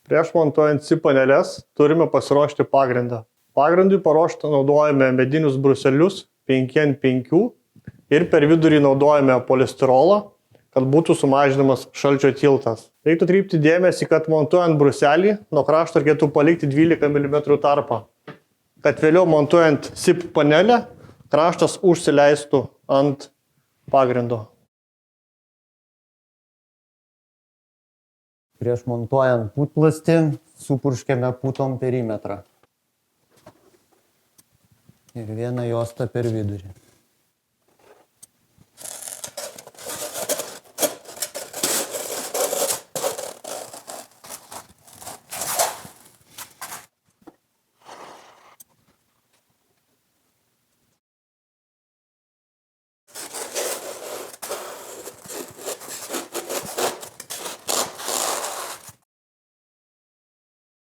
Prieš montuojant SIP paneles turime pasiruošti pagrindą. Pagrindui paruošti naudojame medinius bruselius 5x5 ir per vidurį naudojame polistirolą, kad būtų sumažinamas šalčio tiltas. Reiktų atkreipti dėmesį, kad montuojant bruselį nuo krašto reikėtų palikti 12 mm tarpą, kad vėliau montuojant SIP panelę kraštas užsileistų ant pagrindo. Prieš montuojant putplastį supurškiame putom perimetrą. Ir vieną juostą per vidurį.